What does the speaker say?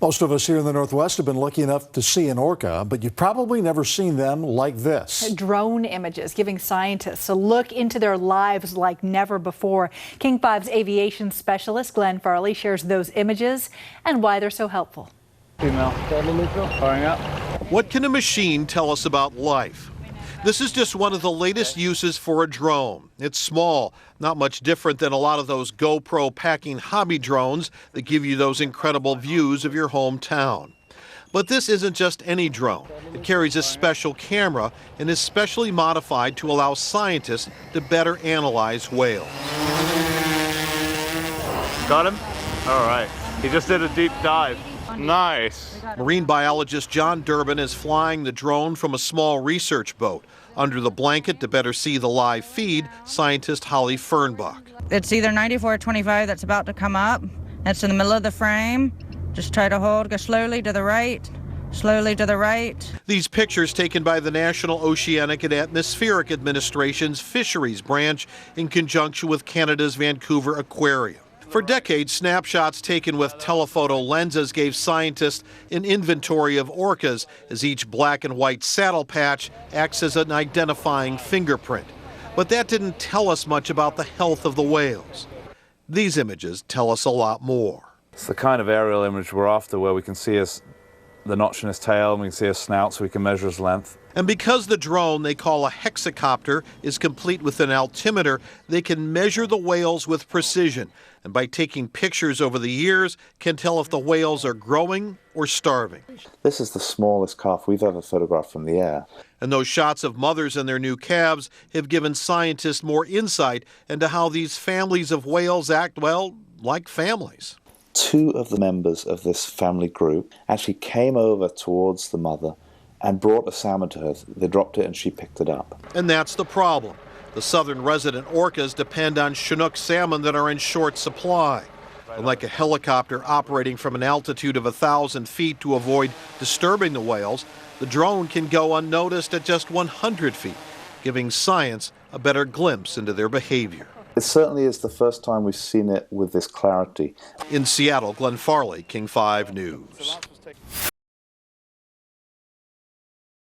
Most of us here in the Northwest have been lucky enough to see an orca, but you've probably never seen them like this. Drone images giving scientists a look into their lives like never before. King 5's aviation specialist Glenn Farley shares those images and why they're so helpful. Female, firing up. What can a machine tell us about life? This is just one of the latest uses for a drone. It's small, not much different than a lot of those GoPro packing hobby drones that give you those incredible views of your hometown. But this isn't just any drone. It carries a special camera and is specially modified to allow scientists to better analyze whales. Got him? All right. He just did a deep dive. Nice. Marine biologist John Durbin is flying the drone from a small research boat. Under the blanket to better see the live feed, scientist Holly Fernbach. It's either 94 or 25 that's about to come up. It's in the middle of the frame. Just try to hold, go slowly to the right, slowly to the right. These pictures taken by the National Oceanic and Atmospheric Administration's Fisheries Branch in conjunction with Canada's Vancouver Aquarium. For decades, snapshots taken with telephoto lenses gave scientists an inventory of orcas, as each black and white saddle patch acts as an identifying fingerprint. But that didn't tell us much about the health of the whales. These images tell us a lot more. It's the kind of aerial image we're after, where we can see the notch in his tail and we can see his snout, so we can measure his length. And because the drone they call a hexacopter is complete with an altimeter, they can measure the whales with precision. And by taking pictures over the years, can tell if the whales are growing or starving. This is the smallest calf we've ever photographed from the air. And those shots of mothers and their new calves have given scientists more insight into how these families of whales act, well, like families. 2 of the members of this family group actually came over towards the mother and brought a salmon to her. They dropped it and she picked it up. And that's the problem. The southern resident orcas depend on Chinook salmon that are in short supply. And like a helicopter operating from an altitude of 1,000 feet to avoid disturbing the whales, the drone can go unnoticed at just 100 feet, giving science a better glimpse into their behavior. It certainly is the first time we've seen it with this clarity. In Seattle, Glenn Farley, King 5 News.